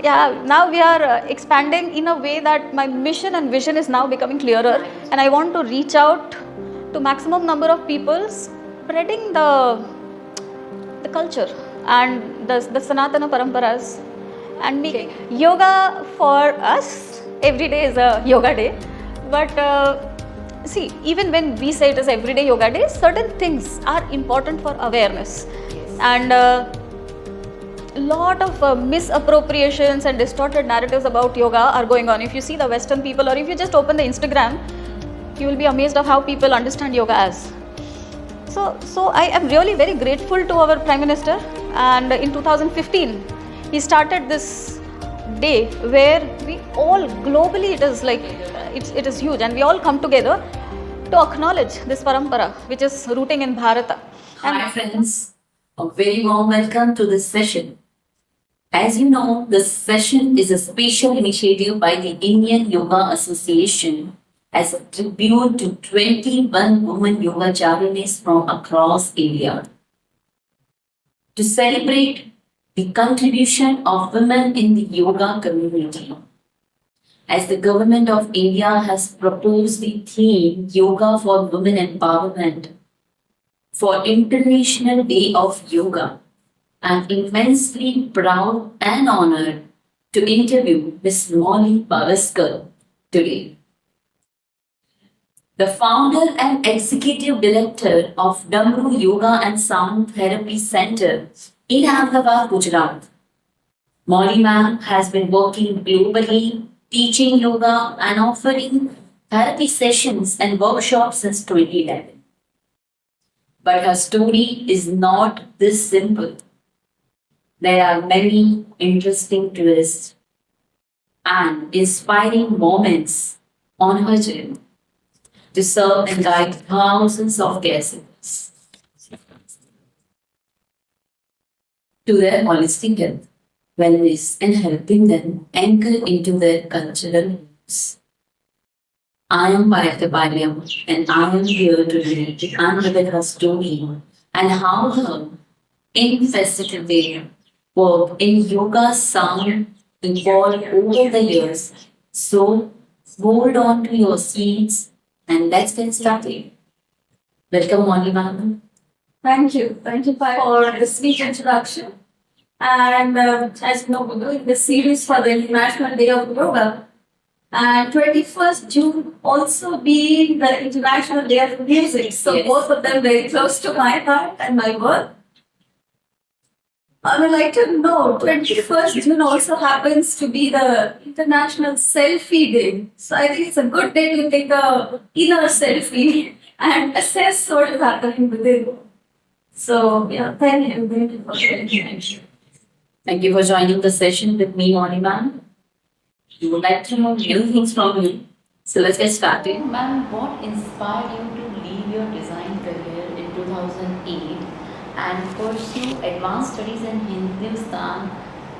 yeah, now we are expanding in a way that my mission and vision is now becoming clearer, and I want to reach out to maximum number of people, spreading the culture and the Sanatana Paramparas. And yoga for us, every day is a yoga day. But see, even when we say it is everyday yoga day, certain things are important for awareness. And lot of misappropriations and distorted narratives about yoga are going on. If you see the Western people, or if you just open the Instagram, you will be amazed of how people understand yoga as. So I am really very grateful to our Prime Minister, and in 2015 he started this day where we all globally, it is like it is huge, and we all come together to acknowledge this parampara which is rooting in Bharata. Hi friends, a very warm welcome to this session. As you know, this session is a special initiative by the Indian Yoga Association as a tribute to 21 women yogacharyas from across India. To celebrate the contribution of women in the yoga community. As the Government of India has proposed the theme Yoga for Women Empowerment for International Day of Yoga, I'm immensely proud and honored to interview Ms. Mauli Bhavisker today. The founder and executive director of Damaru Yoga and Sound Therapy Center in Ahmedabad, Gujarat. Mauli ma'am has been working globally, teaching yoga and offering therapy sessions and workshops since 2011. But her story is not this simple. There are many interesting twists and inspiring moments on her journey to serve and guide thousands of guests to their holistic health, wellness, and helping them anchor into their cultural roots. I am Bhavisker and I am here today to unravel her story and how her infested work in yoga sound evolved over the years. So hold on to your seats and let's get started. Welcome, Mauli ma'am. Thank you. Thank you for the sweet introduction. And as you know, we're doing this series for the International Day of Yoga. And 21st June also being the International Day of Music. So Yes. both of them very close to my heart and my work. I would like to know 21st June also happens to be the International Selfie Day. So I think it's a good day to take a inner selfie and assess what is happening within. So yeah, thank you for the invitation. Thank you for joining the session with me, Mauli ma'am. We would like to know new things from you. So let's get started. Ma'am, what inspired you to leave your design career in 2008 and pursue advanced studies in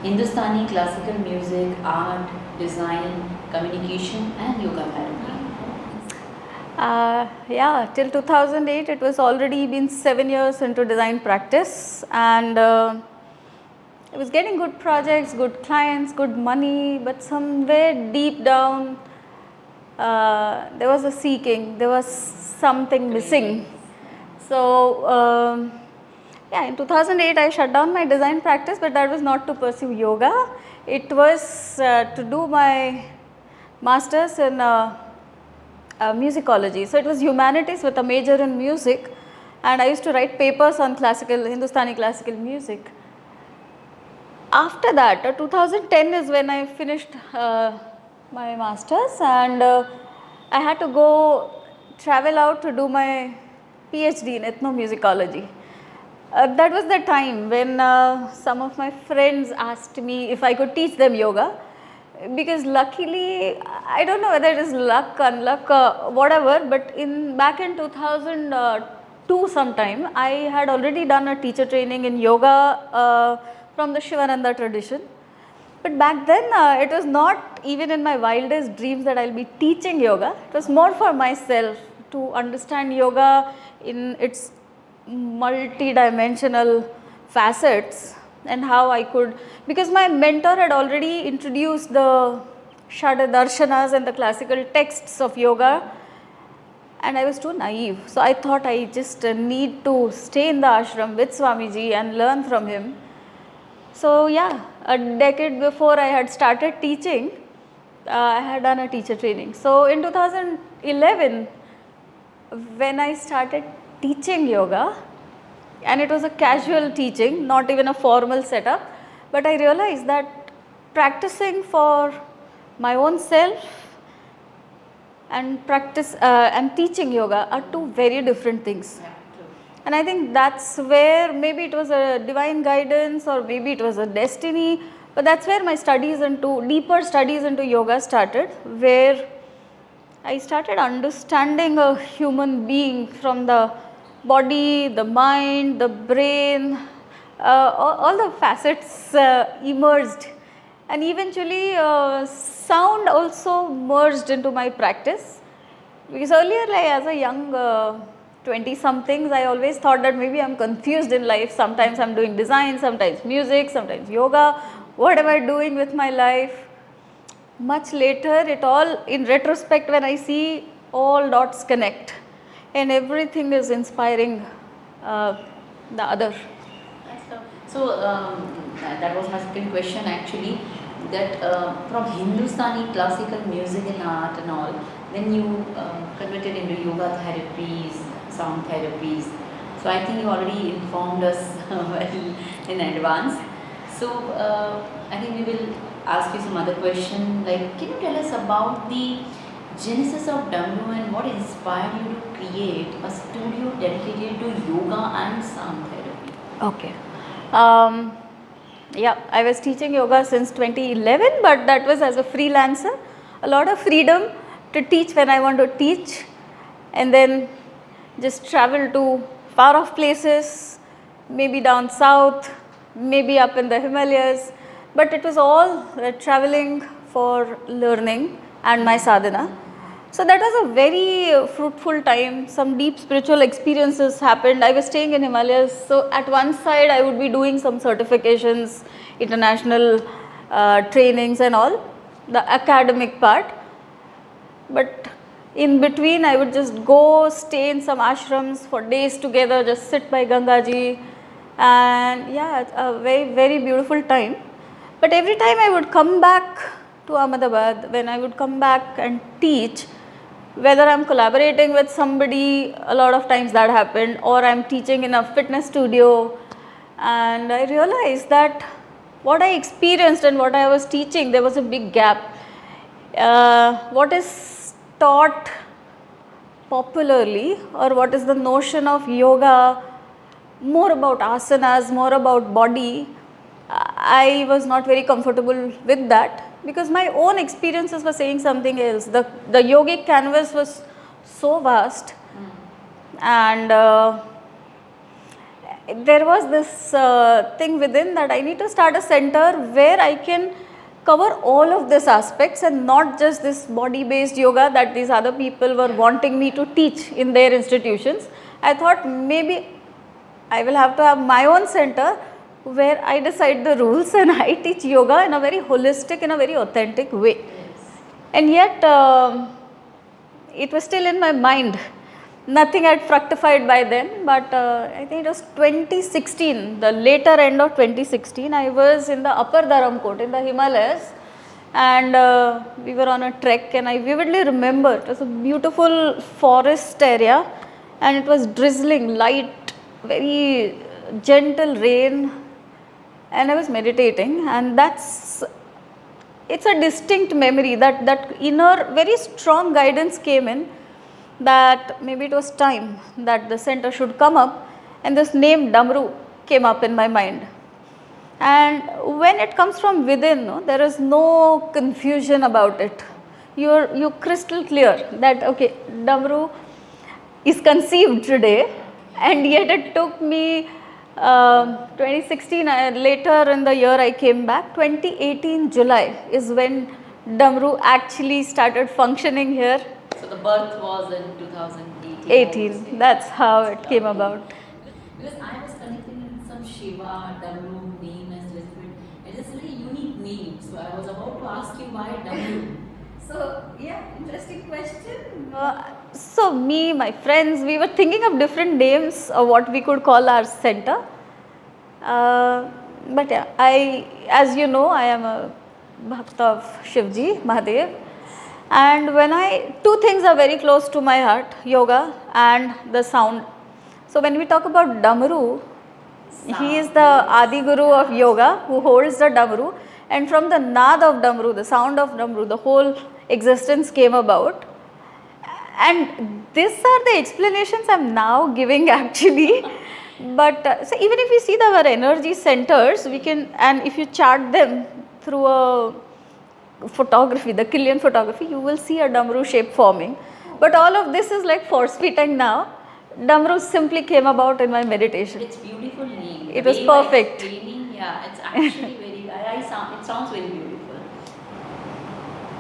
Hindustani classical music, art, design, communication, and yoga therapy? Yeah, till 2008 it was already been 7 years into design practice, and I was getting good projects, good clients, good money, but somewhere deep down there was a seeking, there was something missing. So yeah, in 2008 I shut down my design practice, but that was not to pursue yoga. It was to do my master's in musicology. So it was humanities with a major in music, and I used to write papers on classical, Hindustani classical music. After that, 2010 is when I finished my master's, and I had to go travel out to do my PhD in ethnomusicology. That was the time when some of my friends asked me if I could teach them yoga, because luckily, I don't know whether it is luck, unluck, whatever, but back in 2002 sometime, I had already done a teacher training in yoga from the Shivananda tradition. But back then, it was not even in my wildest dreams that I will be teaching yoga. It was more for myself to understand yoga in its multi-dimensional facets, and how I could, because my mentor had already introduced the Shada Darshanas and the classical texts of yoga, and I was too naive. So I thought I just need to stay in the ashram with Swamiji and learn from him. So yeah, a decade before I had started teaching, I had done a teacher training. So in 2011, when I started teaching yoga, and it was a casual teaching, not even a formal setup, but I realized that practicing for my own self and teaching yoga are two very different things. And I think that's where maybe it was a divine guidance or maybe it was a destiny, but that's where my deeper studies into yoga started, where I started understanding a human being from the body, the mind, the brain, all the facets emerged, and eventually sound also merged into my practice. Because earlier, like as a young 20 somethings, I always thought that maybe I'm confused in life. Sometimes I'm doing design, sometimes music, sometimes yoga. What am I doing with my life? Much later, it all, in retrospect, when I see, all dots connect and everything is inspiring the other. So that was my second question actually, that from Hindustani classical music and art and all, then you converted into yoga therapies, sound therapies. So I think you already informed us well in advance. So I think we will ask you some other question, like can you tell us about the genesis of Damaru and what inspired you to create a studio dedicated to yoga and sound therapy? Okay. Yeah, I was teaching yoga since 2011, but that was as a freelancer. A lot of freedom to teach when I want to teach, and then just travel to far off places, maybe down south, maybe up in the Himalayas, but it was all traveling for learning and my sadhana. So that was a very fruitful time. Some deep spiritual experiences happened. I was staying in Himalayas, so at one side I would be doing some certifications, international trainings and all, the academic part. But in between I would just go stay in some ashrams for days together, just sit by Gangaji, and yeah, it's a very, very beautiful time. But every time I would come back to Ahmedabad, when I would come back and teach, whether I'm collaborating with somebody, a lot of times that happened, or I'm teaching in a fitness studio, and I realized that what I experienced and what I was teaching, there was a big gap. What is taught popularly, or what is the notion of yoga, more about asanas, more about body, I was not very comfortable with that, because my own experiences were saying something else. The yogic canvas was so vast, and there was this thing within that I need to start a center where I can cover all of these aspects and not just this body based yoga that these other people were wanting me to teach in their institutions. I thought maybe I will have to have my own center where I decide the rules and I teach yoga in a very holistic, in a very authentic way. Yes. And yet it was still in my mind. Nothing had fructified by then, but I think it was 2016, the later end of 2016, I was in the upper Dharamkot in the Himalayas, and we were on a trek, and I vividly remember it was a beautiful forest area and it was drizzling, light, very gentle rain, and I was meditating, and it's a distinct memory that inner very strong guidance came in, that maybe it was time that the center should come up, and this name Damaru came up in my mind. And when it comes from within, no, there is no confusion about it. You're crystal clear that okay, Damaru is conceived today, and yet it took me 2016, later in the year I came back, 2018 July is when Damaru actually started functioning here. So the birth was in 2018. 18, that's how it came about. Because I was connecting with some Shiva, Damaru name as Lisbon. It is a very unique name. So I was about to ask you why Damaru. So, yeah, interesting question. So me, my friends, we were thinking of different names of what we could call our center. But yeah, as you know, I am a bhakt of Shivji, Mahadev. And two things are very close to my heart, yoga and the sound. So when we talk about Damaru, he is the Adi Guru of yoga who holds the Damaru, and from the Nad of Damaru, the sound of Damaru, the whole existence came about. And these are the explanations I am now giving actually. But so even if we see our energy centers, we can, and if you chart them through a photography, the Killian photography, you will see a Damaru shape forming. But all of this is like force fitting now. Damaru simply came about in my meditation. It's beautiful name. It was Way by perfect. explaining, yeah, it's actually very. It sounds very beautiful.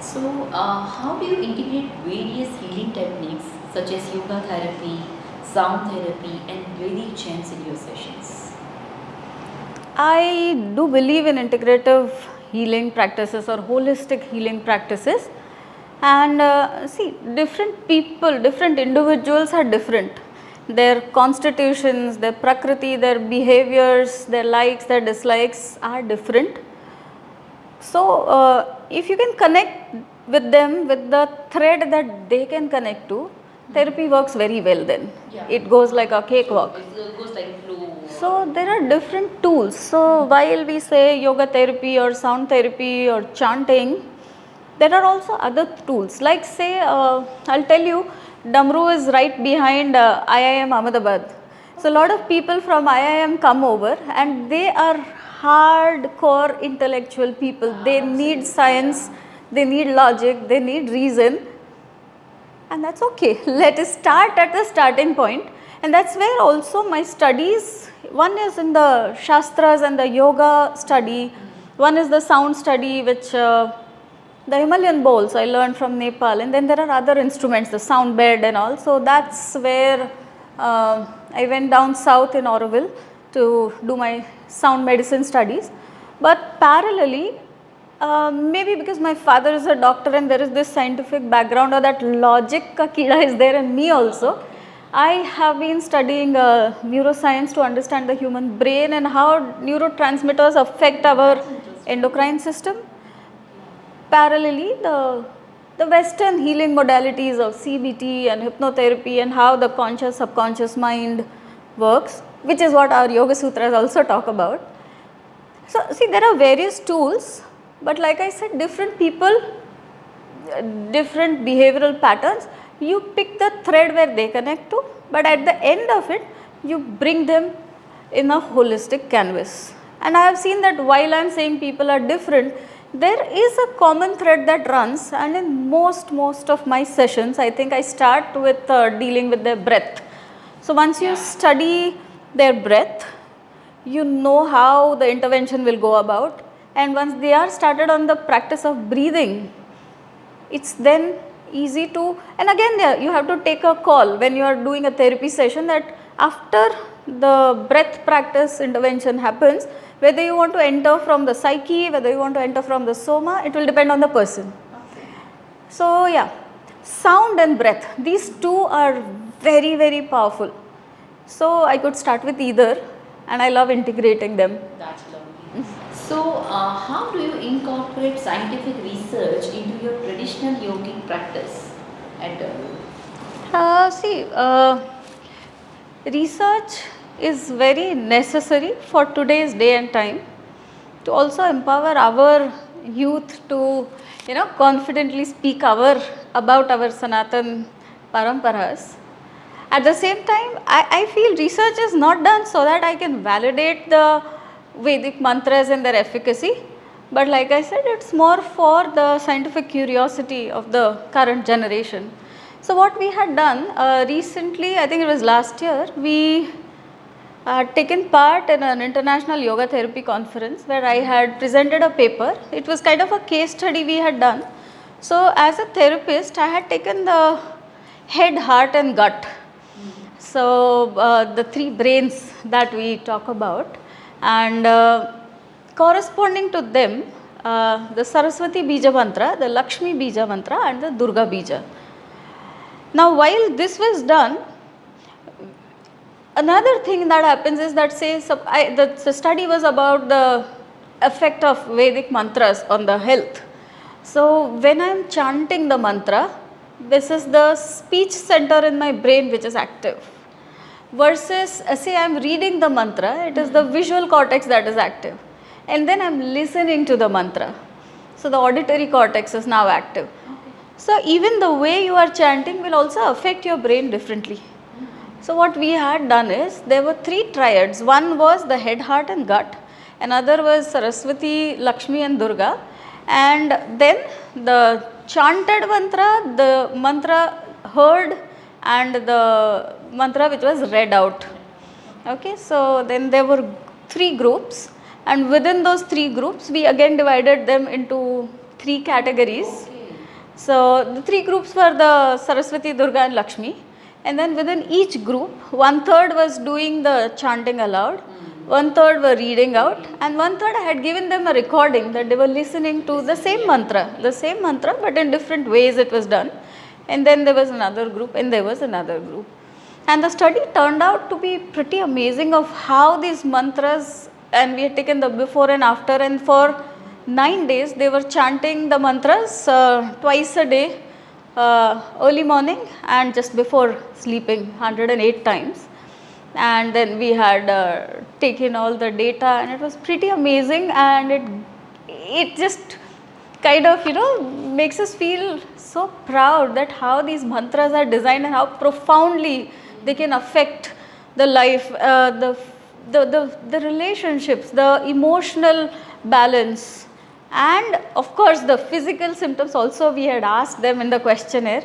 So, how do you integrate various healing techniques such as yoga therapy, sound therapy, and Vedic chants in your sessions? I do believe in integrative healing practices or holistic healing practices. And see, different people, different individuals are different. Their constitutions, their prakriti, their behaviors, their likes, their dislikes are different. So, if you can connect with them with the thread that they can connect to, therapy works very well then. Yeah. It goes like a cakewalk. It goes like flow. So, there are different tools. So, while we say yoga therapy or sound therapy or chanting, there are also other tools. Like say, I'll tell you, Damaru is right behind IIM Ahmedabad. So, a lot of people from IIM come over and they are hardcore intellectual people. They need science, they need logic, they need reason. And that's okay. Let us start at the starting point. And that's where also my studies, one is in the Shastras and the yoga study, one is the sound study, which the Himalayan bowls I learned from Nepal, and then there are other instruments, the sound bed and all. So that's where I went down south in Auroville to do my sound medicine studies. But parallelly, maybe because my father is a doctor and there is this scientific background or that logic ka kida is there in me also, I have been studying neuroscience to understand the human brain and how neurotransmitters affect our endocrine system. Parallelly, the Western healing modalities of CBT and hypnotherapy and how the conscious subconscious mind works, which is what our Yoga Sutras also talk about. So, see, there are various tools, but like I said, different people, different behavioral patterns, you pick the thread where they connect to, but at the end of it, you bring them in a holistic canvas. And I have seen that while I am saying people are different, there is a common thread that runs, and in most of my sessions, I think I start with dealing with their breath. So once you study their breath, you know how the intervention will go about, and once they are started on the practice of breathing, it's then easy to, and again you have to take a call when you are doing a therapy session that after the breath practice intervention happens, whether you want to enter from the psyche, whether you want to enter from the soma, it will depend on the person. Okay. So yeah, sound and breath, these two are very powerful. So I could start with either, and I love integrating them. That's lovely. So, how do you incorporate scientific research into your traditional yogic practice at research is very necessary for today's day and time to also empower our youth to, confidently speak about our Sanatan Paramparas. At the same time, I feel research is not done so that I can validate the Vedic mantras and their efficacy, but like I said, it's more for the scientific curiosity of the current generation. So what we had done recently, I think it was last year, we had taken part in an international yoga therapy conference where I had presented a paper. It was kind of a case study we had done. So as a therapist, I had taken the head, heart and gut. So the three brains that we talk about. and corresponding to them, the Saraswati Bija Mantra, the Lakshmi Bija Mantra, and the Durga Bija. Now, while this was done, another thing that happens is that, say, the study was about the effect of Vedic mantras on the health. So, when I am chanting the mantra, this is the speech center in my brain which is active. Versus, say, I am reading the mantra, it is the visual cortex that is active. And then I am listening to the mantra. So, the auditory cortex is now active. So, even the way you are chanting will also affect your brain differently. So, what we had done is, there were 3 triads. One was the head, heart and gut. Another was Saraswati, Lakshmi and Durga. And then the chanted mantra, the mantra heard, and the mantra which was read out. Okay, so then there were 3 groups, and within those 3 groups we again divided them into 3 categories. So the 3 groups were the Saraswati, Durga and Lakshmi, and then within each group 1/3 was doing the chanting aloud, 1/3 were reading out, and 1/3 I had given them a recording that they were listening to the same mantra but in different ways it was done. And then there was another group and there was another group. And the study turned out to be pretty amazing of how these mantras, and we had taken the before and after, and for 9 days they were chanting the mantras twice a day, early morning and just before sleeping 108 times. And then we had taken all the data, and it was pretty amazing, and it just kind of makes us feel so proud that how these mantras are designed and how profoundly they can affect the life, the relationships, the emotional balance, and of course the physical symptoms also we had asked them in the questionnaire.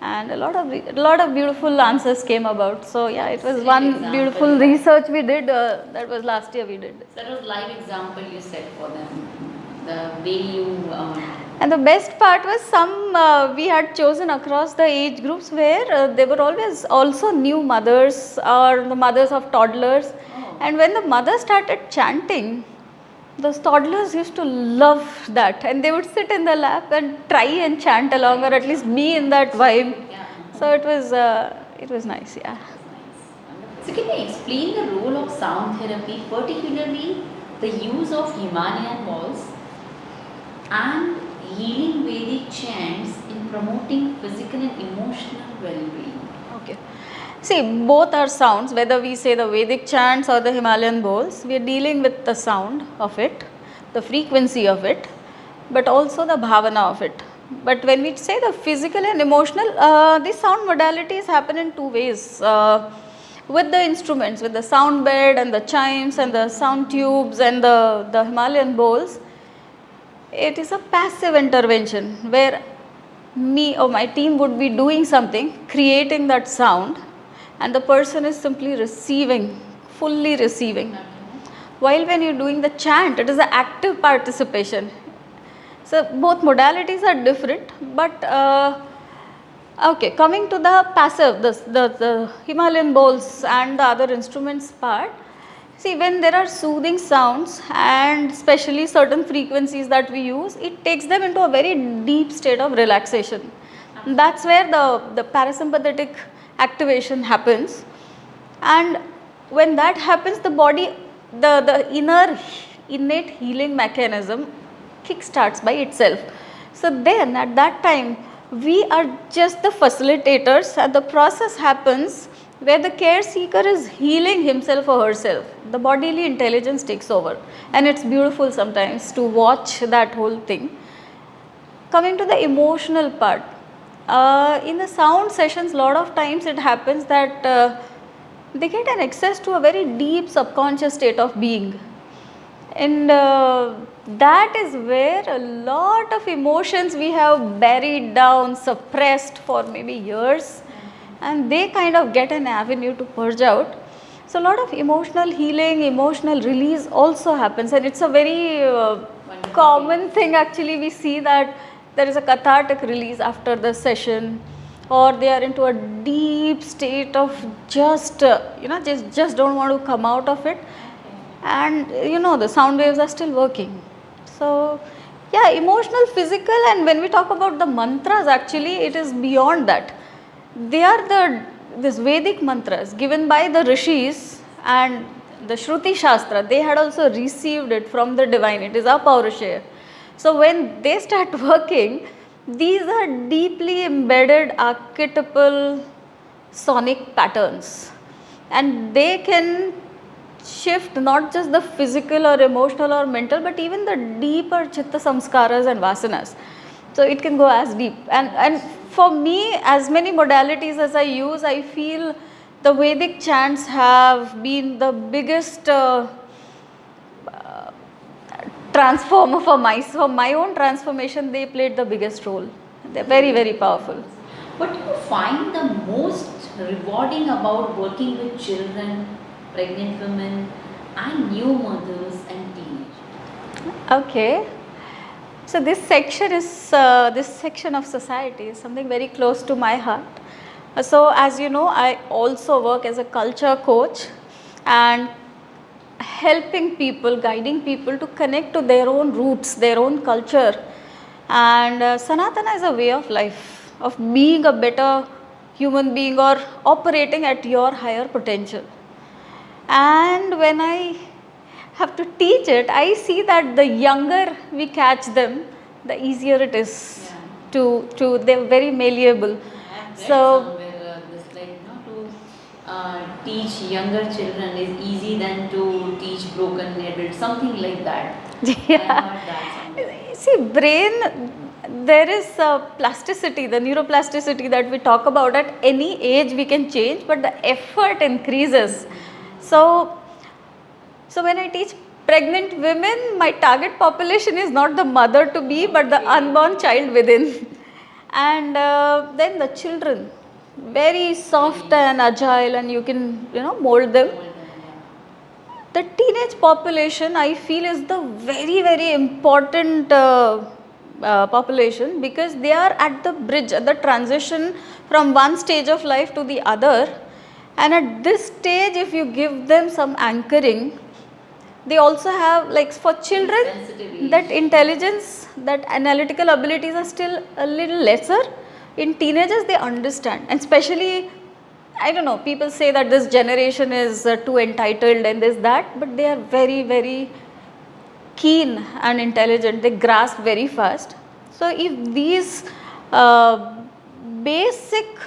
And a lot of beautiful answers came about. So yeah, it was one beautiful research we did. That was last year we did. That was live example you set for them. The way you. And the best part was we had chosen across the age groups where there were always also new mothers or the mothers of toddlers. Oh. And when the mother started chanting, those toddlers used to love that, and they would sit in the lap and try and chant along, or at least be in that vibe. Yeah. So it was nice, yeah. So can you explain the role of sound therapy, particularly the use of Himalayan balls and healing Vedic chants in promoting physical and emotional well-being? Okay. See, both are sounds, whether we say the Vedic chants or the Himalayan bowls, we are dealing with the sound of it, the frequency of it, but also the bhavana of it. But when we say the physical and emotional, these sound modalities happen in 2 ways. With the instruments, with the sound bed and the chimes and the sound tubes and the Himalayan bowls, it is a passive intervention where me or my team would be doing something, creating that sound, and the person is simply receiving, fully receiving. While when you're doing the chant, it is an active participation. So both modalities are different, but okay, coming to the passive, the Himalayan bowls and the other instruments part, see, when there are soothing sounds and especially certain frequencies that we use, it takes them into a very deep state of relaxation. That's where the parasympathetic activation happens, and when that happens, the body, the inner innate healing mechanism kickstarts by itself. So then at that time we are just the facilitators, and the process happens where the care seeker is healing himself or herself. The bodily intelligence takes over, and it's beautiful sometimes to watch that whole thing. Coming to the emotional part, in the sound sessions, lot of times it happens that they get an access to a very deep subconscious state of being, and that is where a lot of emotions we have buried down, suppressed for maybe years, and they kind of get an avenue to purge out. So a lot of emotional healing, emotional release also happens, and it's a very common thing actually. We see that there is a cathartic release after the session, or they are into a deep state of just don't want to come out of it. and the sound waves are still working. So yeah, emotional, physical, and when we talk about the mantras, actually it is beyond that. They are this Vedic mantras given by the rishis and the Shruti Shastra. They had also received it from the divine. It is Apaurusheya. So when they start working, these are deeply embedded archetypal sonic patterns, and they can shift not just the physical or emotional or mental, but even the deeper chitta samskaras and vasanas. So it can go as deep, and for me, as many modalities as I use, I feel the Vedic chants have been the biggest transformer for my own transformation. They played the biggest role. They're very, very powerful. What do you find the most rewarding about working with children, pregnant women, and new mothers and teenagers? Okay. So this section of society is something very close to my heart. So as you know, I also work as a culture coach and helping people, guiding people to connect to their own roots, their own culture. And Sanatana is a way of life, of being a better human being or operating at your higher potential. And when I have to teach it, I see that the younger we catch them, the easier it is to they're very malleable. So Teach younger children is easy than to teach broken adults, something like that. yeah. I heard that somewhere. See, brain, there is plasticity, the neuroplasticity that we talk about. At any age we can change, but the effort increases. So when I teach pregnant women, my target population is not the mother to be, but the unborn child within. And then the children, very soft and agile, and you can mold them. The teenage population, I feel, is the very, very important population, because they are at the bridge, at the transition from one stage of life to the other. And at this stage, if you give them some anchoring, they also have, like for children, Sensitive that age. intelligence, that analytical abilities are still a little lesser. In teenagers, they understand, and especially, I don't know, people say that this generation is too entitled and this that, but they are very, very keen and intelligent. They grasp very fast. So if these basic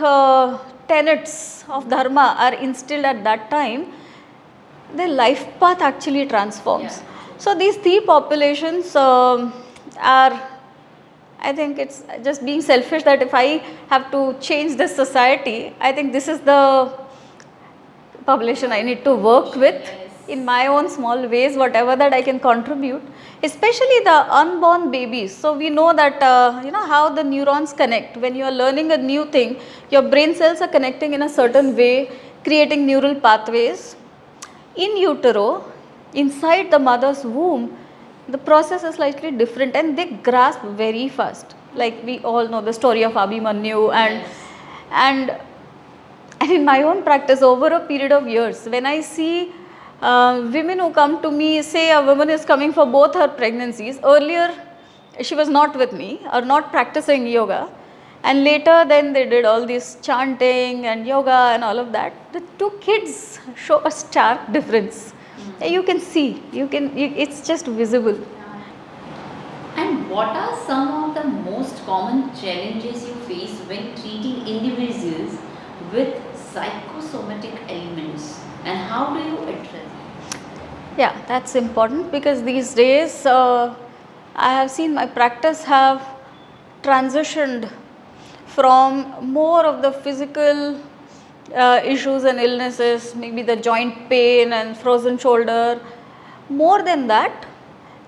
tenets of dharma are instilled at that time, the life path actually transforms. So these three populations are, I think it's just being selfish that if I have to change this society, I think this is the population I need to work with in my own small ways, whatever that I can contribute, especially the unborn babies. So we know that, how the neurons connect. When you are learning a new thing, your brain cells are connecting in a certain way, creating neural pathways. In utero, inside the mother's womb, the process is slightly different, and they grasp very fast. Like we all know the story of Abhimanyu, and in my own practice over a period of years, when I see women who come to me, say a woman is coming for both her pregnancies. Earlier, she was not with me or not practicing yoga, and later then they did all this chanting and yoga and all of that. The two kids show a stark difference. You can see, it's just visible. And what are some of the most common challenges you face when treating individuals with psychosomatic elements, and how do you address it? Yeah, that's important, because these days I have seen my practice have transitioned from more of the physical issues and illnesses, maybe the joint pain and frozen shoulder. More than that,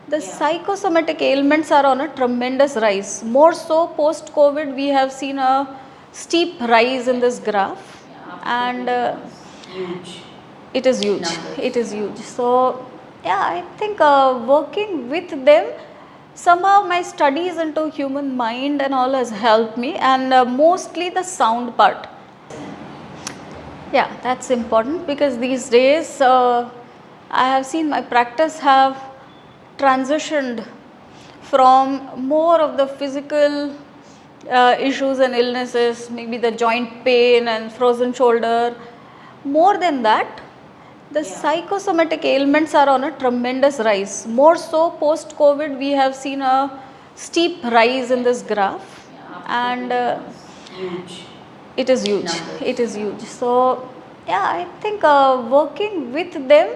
the psychosomatic ailments are on a tremendous rise. More so post COVID, we have seen a steep rise in this graph, and Huge. it is huge. Numbers. It is huge. So yeah, I think working with them, somehow my studies into human mind and all has helped me, and mostly the sound part. Yeah, that's important, because these days I have seen my practice have transitioned from more of the physical issues and illnesses, maybe the joint pain and frozen shoulder. More than that, the psychosomatic ailments are on a tremendous rise. More so post COVID, we have seen a steep rise in this graph, and Huge. it is huge. Numbers. It is huge. So, yeah, I think working with them,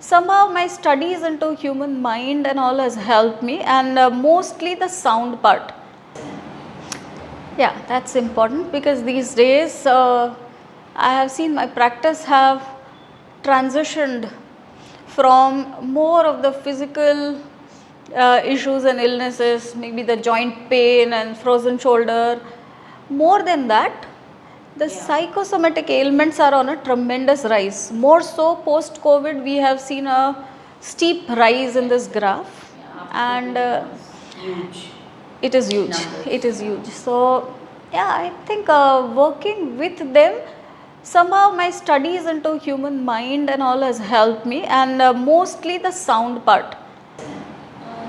somehow my studies into human mind and all has helped me, and mostly the sound part. Yeah, that's important because these days I have seen my practice have transitioned from more of the physical issues and illnesses, maybe the joint pain and frozen shoulder. More than that, the psychosomatic ailments are on a tremendous rise. More so post COVID, we have seen a steep rise in this graph, and Huge. it is huge. Numbers. It is huge. So, yeah, I think working with them, somehow my studies into human mind and all has helped me, and mostly the sound part.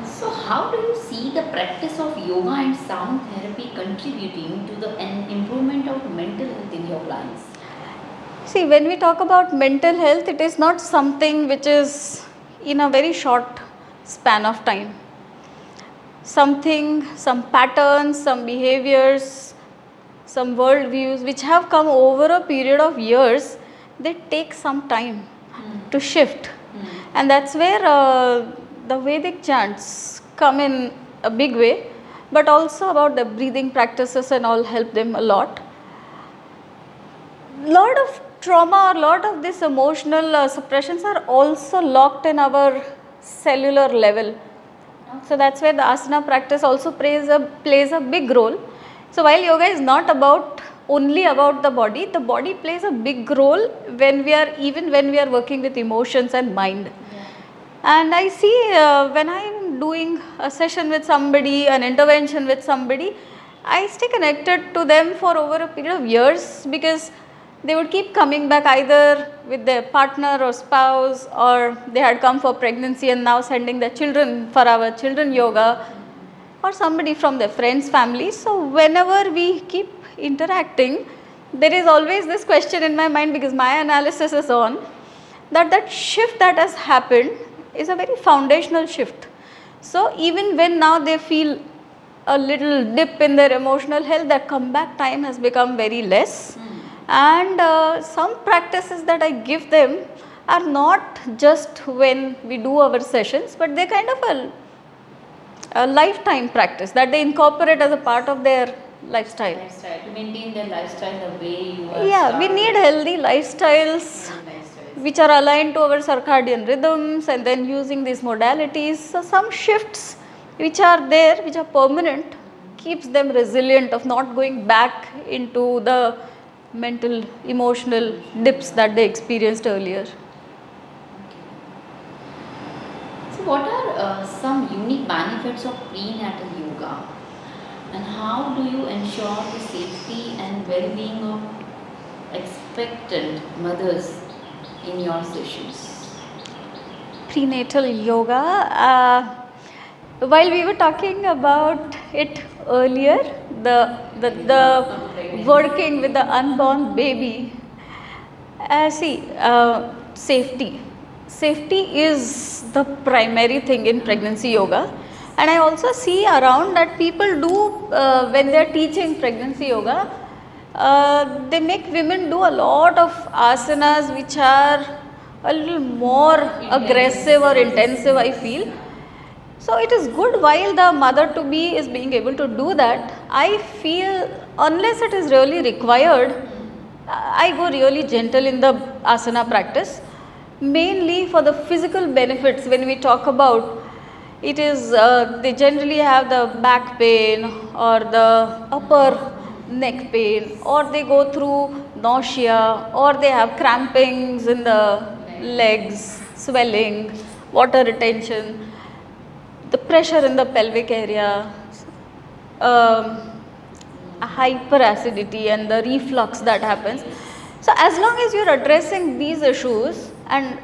So, how do you see the practice of yoga and sound therapy contributing to the improvement of mental health in your clients? See, when we talk about mental health, it is not something which is in a very short span of time. Something, some patterns, some behaviors, some worldviews which have come over a period of years, they take some time to shift. And that's where the Vedic chants come in a big way, but also about the breathing practices and all help them a lot. Lot of trauma or lot of this emotional suppressions are also locked in our cellular level. So that's where the asana practice also plays a big role. So while yoga is not only about the body plays a big role when we are working with emotions and mind. And I see when I am doing a session with somebody, an intervention with somebody, I stay connected to them for over a period of years because they would keep coming back either with their partner or spouse, or they had come for pregnancy and now sending their children for our children yoga, or somebody from their friends, family. So whenever we keep interacting, there is always this question in my mind, because my analysis is on that shift that has happened is a very foundational shift. So even when now they feel a little dip in their emotional health, that comeback time has become very less. And some practices that I give them are not just when we do our sessions, but they kind of a lifetime practice that they incorporate as a part of their lifestyle. To maintain their lifestyle the way you are. Yeah, we need healthy lifestyles which are aligned to our circadian rhythms, and then using these modalities. So some shifts which are there, which are permanent, keeps them resilient of not going back into the mental, emotional dips that they experienced earlier. So, what are some unique benefits of prenatal yoga, and how do you ensure the safety and well-being of expectant mothers in your sessions? Prenatal yoga. While we were talking about it earlier, the working with the unborn baby, safety. Safety is the primary thing in pregnancy yoga, and I also see around that people do when they are teaching pregnancy yoga, they make women do a lot of asanas which are a little more aggressive or intensive, I feel. So it is good while the mother to be is being able to do that. I feel unless it is really required, I go really gentle in the asana practice, mainly for the physical benefits. When we talk about it, is they generally have the back pain or the upper neck pain, or they go through nausea, or they have crampings in the legs, swelling, water retention, the pressure in the pelvic area, hyperacidity and the reflux that happens. So as long as you're addressing these issues and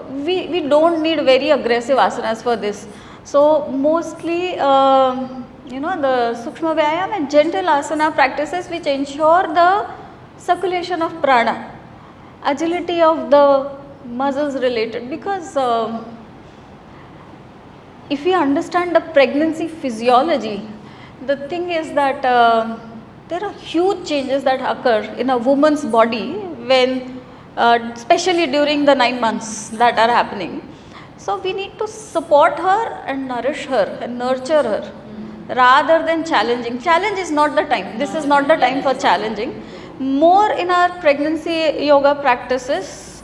we don't need very aggressive asanas for this. So mostly, the Sukshma Vyayam and gentle asana practices which ensure the circulation of prana, agility of the muscles related, because if we understand the pregnancy physiology, the thing is that there are huge changes that occur in a woman's body when, especially during the 9 months that are happening. So we need to support her and nourish her and nurture her rather than challenging. Challenge is not the time. This is not the time for challenging. More in our pregnancy yoga practices,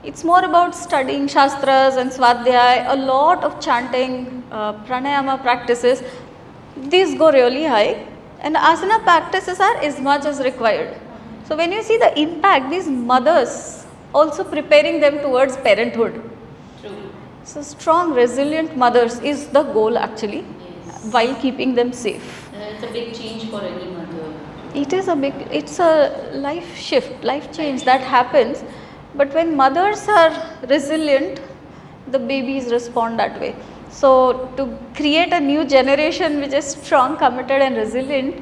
it's more about studying shastras and swadhyay, a lot of chanting, pranayama practices. These go really high, and asana practices are as much as required. So when you see the impact, these mothers also preparing them towards parenthood. True. So strong, resilient mothers is the goal actually, Yes. while keeping them safe. It's a big change for any mother. It's a life shift, life change that happens. But when mothers are resilient, the babies respond that way. So to create a new generation which is strong, committed and resilient,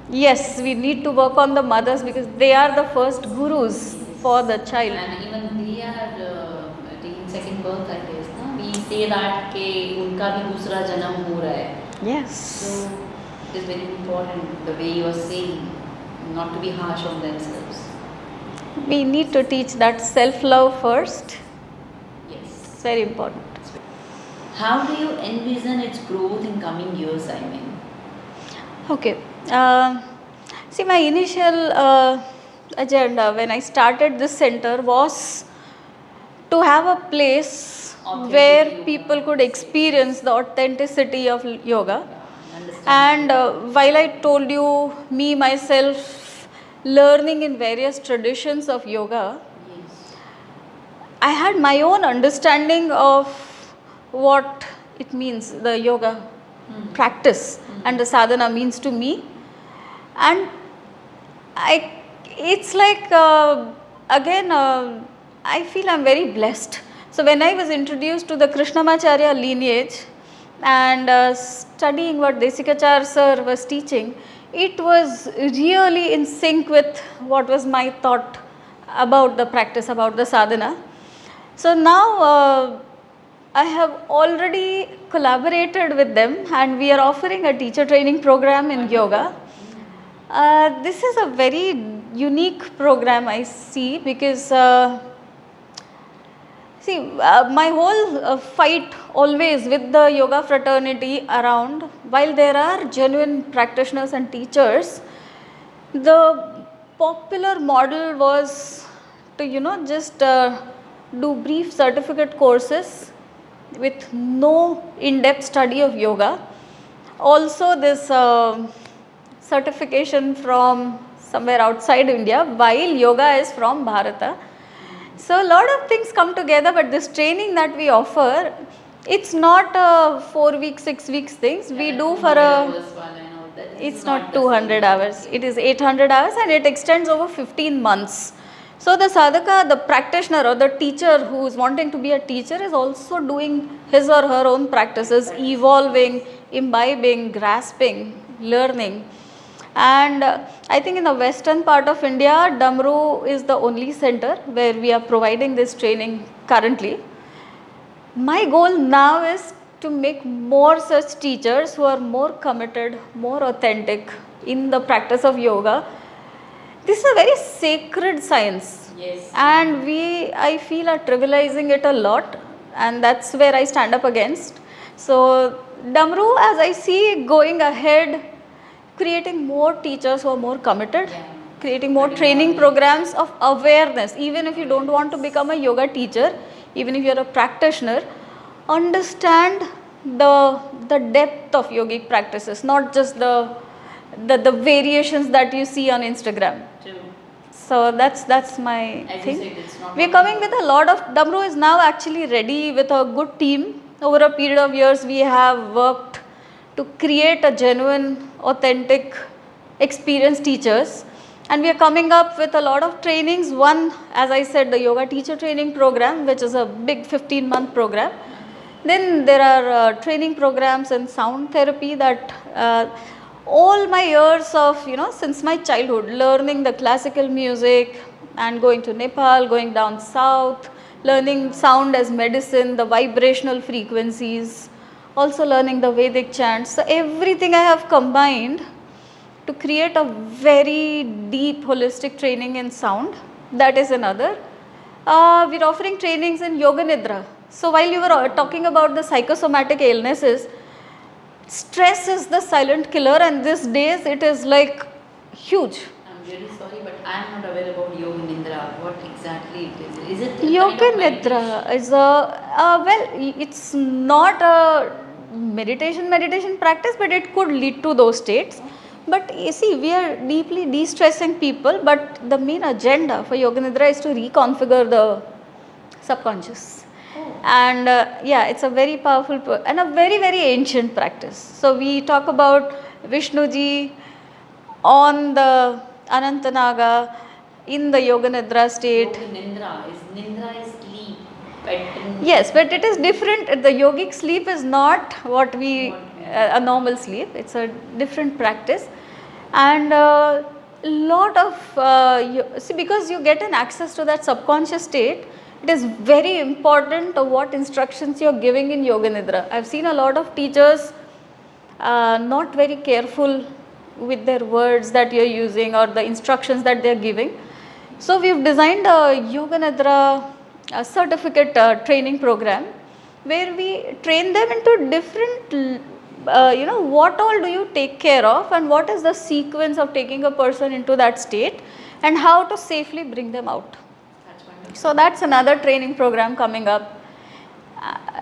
yes, we need to work on the mothers because they are the first gurus for the child. And even they are taking second birth, I guess. No? We say that कि उनका भी दूसरा जन्म हो रहा है. Yes. So it is very important the way you are saying, not to be harsh on themselves. We need to teach that self-love first. Yes. It's very important. How do you envision its growth in coming years? I mean, Okay. See, my initial agenda when I started this center was to have a place Authentic where yoga. people could experience the authenticity of yoga. understand. And while I told you, me myself learning in various traditions of yoga, Yes. I had my own understanding of what it means, the yoga practice and the sadhana means to me. And it's like, I feel I'm very blessed. So when I was introduced to the Krishnamacharya lineage and studying what Desikachar sir was teaching, it was really in sync with what was my thought about the practice, about the sadhana. So now I have already collaborated with them and we are offering a teacher training program in yoga. This is a very unique program I see because my whole fight always with the yoga fraternity around, while there are genuine practitioners and teachers, the popular model was to just do brief certificate courses with no in-depth study of yoga. Also this certification from somewhere outside India, while yoga is from Bharata. So a lot of things come together, but this training that we offer, it's not a 4 weeks, 6 weeks things. We do for it's not 200 hours, it is 800 hours and it extends over 15 months. So the sadhaka, the practitioner or the teacher who is wanting to be a teacher is also doing his or her own practices, evolving, imbibing, grasping, learning. And I think in the western part of India, Damaru is the only center where we are providing this training currently. My goal now is to make more such teachers who are more committed, more authentic in the practice of yoga. This is a very sacred science. Yes. And I feel, are trivializing it a lot, and that's where I stand up against. So Damaru, as I see going ahead, creating more teachers who are more committed, creating more training programs of awareness. Even if you don't want to become a yoga teacher, even if you're a practitioner, understand the depth of yogic practices, not just the variations that you see on Instagram. True. So that's my As you thing. said, it's not We're coming with a lot of, Damaru is now actually ready with a good team. Over a period of years, we have worked to create a genuine, authentic, experienced teachers. And we are coming up with a lot of trainings. One, as I said, the yoga teacher training program, which is a big 15-month program. Then there are training programs in sound therapy that all my years of, since my childhood, learning the classical music and going to Nepal, going down south, learning sound as medicine, the vibrational frequencies, also learning the Vedic chants. So everything I have combined to create a very deep holistic training in sound. That is another. We're offering trainings in Yoga Nidra. So while you were talking about the psychosomatic illnesses, stress is the silent killer, and these days it is like huge. I'm really sorry, but I'm not aware about Yoga Nindra. What exactly it is? Is it a Yoga kind of Nidra is it's not a meditation practice, but it could lead to those states. But you see, we are deeply de-stressing people, but the main agenda for Yoga Nidra is to reconfigure the subconscious. And it's a very powerful and a very, very ancient practice. So we talk about Vishnuji on the Anantanaga in the Yoga Nidra state. Nindra is sleep. But Yes, but it is different. The yogic sleep is not what we a normal sleep. It's a different practice, and lot of see, because you get an access to that subconscious state. It is very important what instructions you are giving in Yoga Nidra. I've seen a lot of teachers not very careful with their words that you are using or the instructions that they are giving. So we've designed a Yoga Nidra certificate training program where we train them into different, what all do you take care of and what is the sequence of taking a person into that state and how to safely bring them out. that's wonderful. So that's another training program coming up.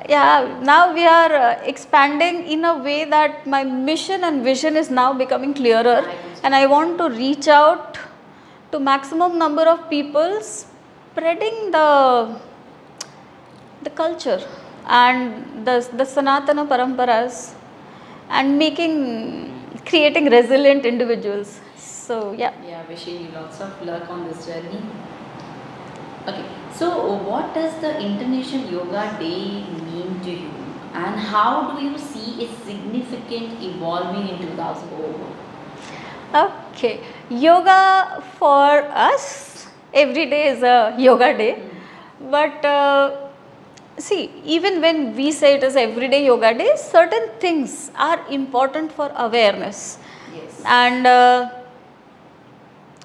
Now we are expanding in a way that my mission and vision is now becoming clearer, and I want to reach out to maximum number of people, spreading the culture and the Sanatana Paramparas and creating resilient individuals. So Yeah, wishing you lots of luck on this journey. Okay, so what does the International Yoga Day mean to you, and how do you see its significance evolving in 2004? okay, yoga for us every day is a yoga day, but see, even when we say it is everyday yoga day, certain things are important for awareness. Yes. And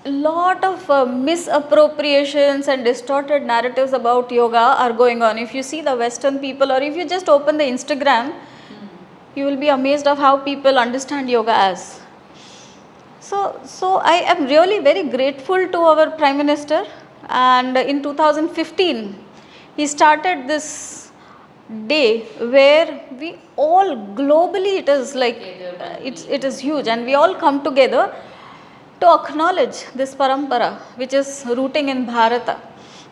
lot of misappropriations and distorted narratives about yoga are going on. If you see the Western people, or if you just open the Instagram, you will be amazed of how people understand yoga as. So I am really very grateful to our Prime Minister, and in 2015 he started this day where we all globally, it is like it is huge, and we all come together to acknowledge this parampara which is rooting in Bharata.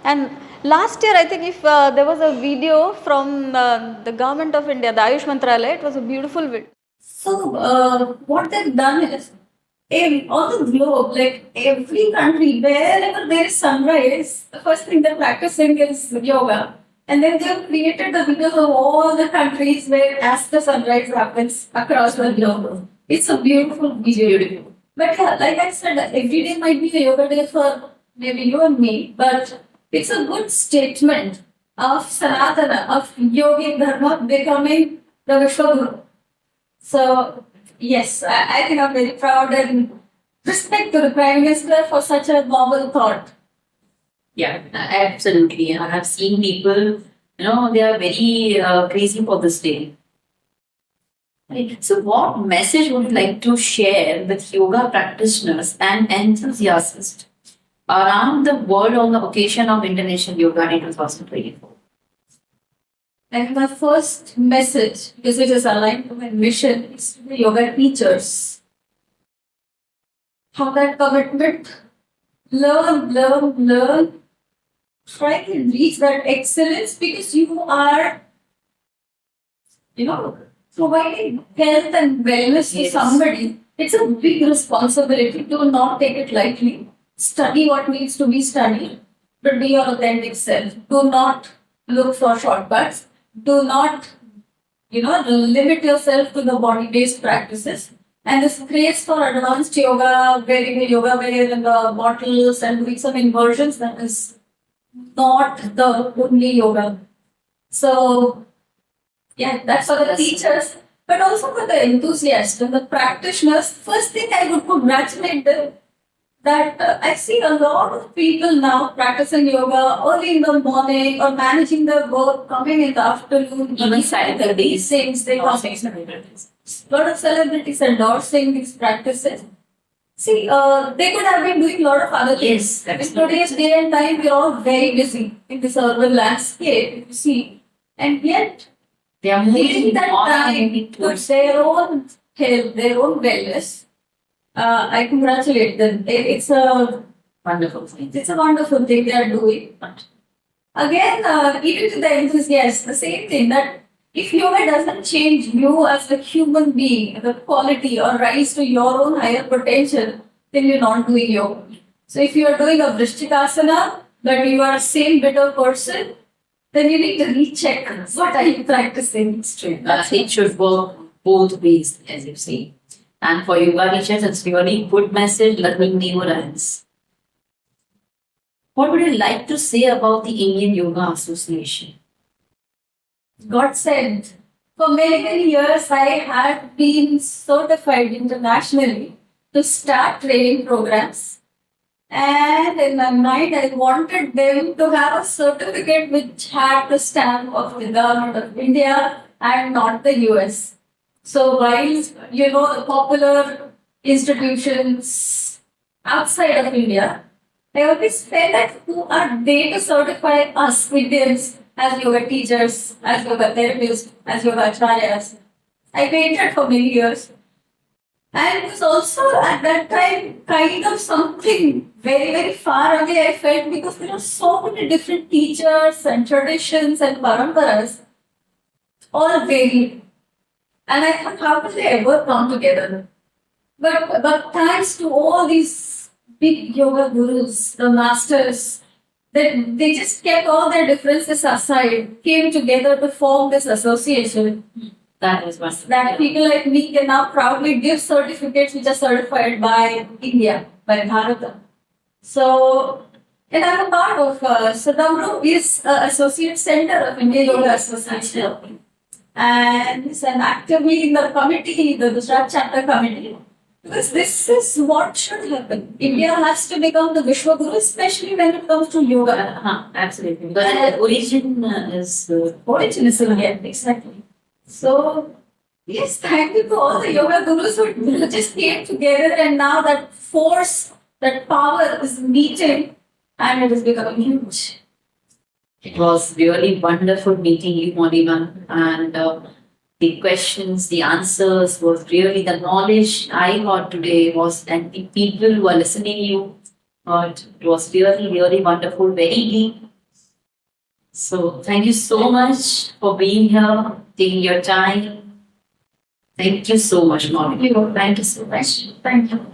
And last year, I think if there was a video from the government of India, the Ayush Mantralaya, it was a beautiful video. So, what they've done is, on the globe, like every country, wherever there is sunrise, the first thing they're practicing is yoga. And then they've created the videos of all the countries where as the sunrise happens across the globe. It's a beautiful video. But yeah, like I said, every day might be a yoga day for maybe you and me, but it's a good statement of Sanatana, of yogic dharma becoming the Vishwaguru. So, yes, I think I'm very proud and respect to the Prime Minister for such a noble thought. Yeah, absolutely. I have seen people, they are very crazy for this day. Right. So, what message would you like to share with yoga practitioners and enthusiasts around the world on the occasion of International Yoga Day 2024? And my first message, because it is aligned to my mission, is to the yoga teachers. Have that commitment, learn, try to reach that excellence because you are, providing health and wellness to Yes. somebody. It's a big responsibility to not take it lightly. Study what needs to be studied, but be your authentic self. Do not look for shortcuts. Do not, limit yourself to the body-based practices. And this craze for advanced yoga, wearing the yoga wear in the bottles and doing some inversions, that is not the only yoga. So, yeah, that's for the teachers, but also for the enthusiasts and the practitioners. First thing I would congratulate them that I see a lot of people now practicing yoga early in the morning or managing their work, coming in the afternoon. Even Saturdays. These things, they come. A lot of celebrities endorsing these practices. See, they could have been doing a lot of other things. Yes, In today's day and time, we're all very busy in this urban landscape, you see. And yet, They are taking moving that on and time moving to towards their own health, their own wellness, I congratulate them. It's a wonderful things. it's a wonderful thing they are doing. But again, even to the enthusiasts, the same thing that if yoga doesn't change you as a human being, the quality or rise to your own higher potential, then you're not doing yoga. So if you are doing a Vrishtikasana, but you are a same bitter person, then you need to recheck what are you practicing. It's true. It should work both ways, as you say. And for yoga teachers, it's really good message, learning neurons. What would you like to say about the Indian Yoga Association? God sent. For many, many years, I had been certified internationally to start training programs. And in my mind, I wanted them to have a certificate which had the stamp of the government of India and not the US. So while, the popular institutions outside of India, I always felt that who are they to certify us Indians as yoga teachers, as yoga therapists, as yoga acharyas? I waited for many years. And it was also at that time kind of something very, very far away, I felt, because there are so many different teachers and traditions and paramparas, all varied. And I thought, how could they ever come together? But thanks to all these big yoga gurus, the masters, they just kept all their differences aside, came together to form this association. That is what. That people like me can now proudly give certificates which are certified by India, by Bharata. So, and I'm a part of Damaru is Associate Center of Indian Yoga Association. And I'm actively in the committee, the Gujarat chapter committee. Because this is what should happen. India has to become the Vishwa Guru, especially when it comes to yoga. Absolutely. Because the origin is. Origin is India, exactly. So, yes, thank you to all the yoga gurus who just came together, and now that force, that power is meeting and it is becoming huge. It was really wonderful meeting you, Molima, and the questions, the answers was really the knowledge I got today was, and the people who are listening you, it was really, really wonderful, very deep. So thank you so much for being here, taking your time. Thank you so much, Molima. Thank you so much. Thank you.